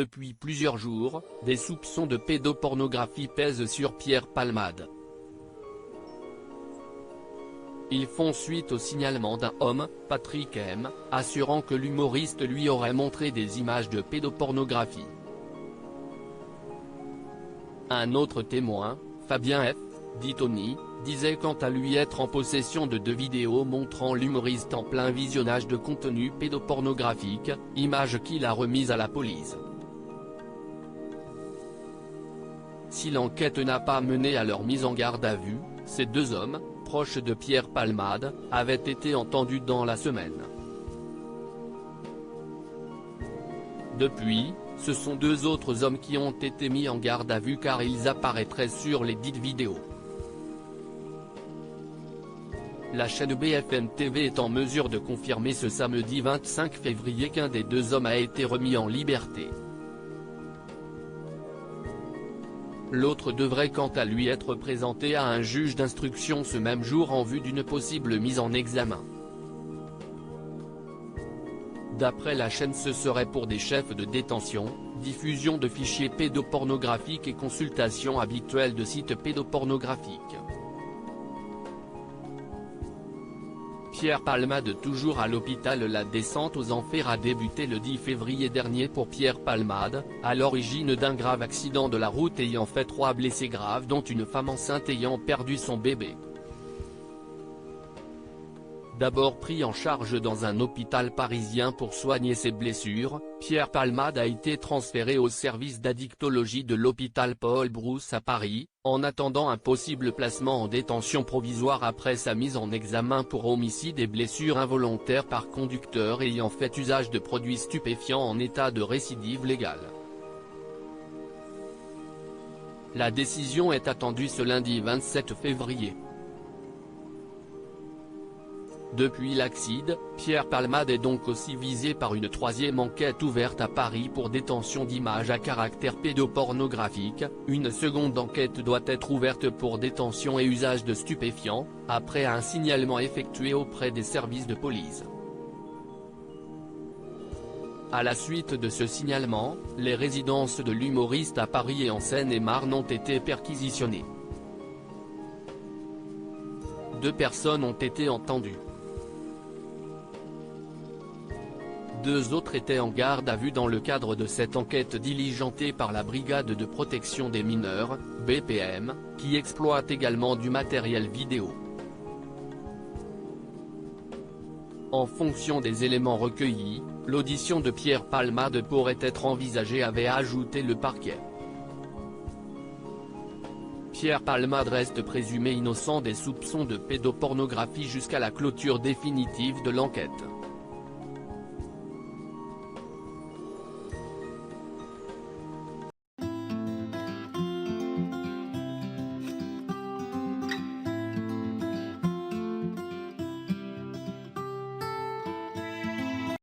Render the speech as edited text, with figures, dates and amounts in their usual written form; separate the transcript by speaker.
Speaker 1: Depuis plusieurs jours, des soupçons de pédopornographie pèsent sur Pierre Palmade. Ils font suite au signalement d'un homme, Patrick M., assurant que l'humoriste lui aurait montré des images de pédopornographie. Un autre témoin, Fabien F., dit Tony, disait quant à lui être en possession de 2 vidéos montrant l'humoriste en plein visionnage de contenu pédopornographique, images qu'il a remises à la police. Si l'enquête n'a pas mené à leur mise en garde à vue, ces 2 hommes, proches de Pierre Palmade, avaient été entendus dans la semaine. Depuis, ce sont 2 autres hommes qui ont été mis en garde à vue car ils apparaîtraient sur les dites vidéos. La chaîne BFM TV est en mesure de confirmer ce samedi 25 février qu'un des 2 hommes a été remis en liberté. L'autre devrait quant à lui être présenté à un juge d'instruction ce même jour en vue d'une possible mise en examen. D'après la chaîne, ce serait pour des chefs de détention, diffusion de fichiers pédopornographiques et consultation habituelle de sites pédopornographiques. Pierre Palmade toujours à l'hôpital. La descente aux enfers a débuté le 10 février dernier pour Pierre Palmade, à l'origine d'un grave accident de la route ayant fait 3 blessés graves dont une femme enceinte ayant perdu son bébé. D'abord pris en charge dans un hôpital parisien pour soigner ses blessures, Pierre Palmade a été transféré au service d'addictologie de l'hôpital Paul Brousse à Paris, en attendant un possible placement en détention provisoire après sa mise en examen pour homicide et blessures involontaires par conducteur ayant fait usage de produits stupéfiants en état de récidive légale. La décision est attendue ce lundi 27 février. Depuis l'accident, Pierre Palmade est donc aussi visé par une 3e enquête ouverte à Paris pour détention d'images à caractère pédopornographique. Une seconde enquête doit être ouverte pour détention et usage de stupéfiants, après un signalement effectué auprès des services de police. À la suite de ce signalement, les résidences de l'humoriste à Paris et en Seine-et-Marne ont été perquisitionnées. 2 personnes ont été entendues. 2 autres étaient en garde à vue dans le cadre de cette enquête diligentée par la Brigade de protection des mineurs, BPM, qui exploite également du matériel vidéo. En fonction des éléments recueillis, l'audition de Pierre Palmade pourrait être envisagée, avait ajouté le parquet. Pierre Palmade reste présumé innocent des soupçons de pédopornographie jusqu'à la clôture définitive de l'enquête.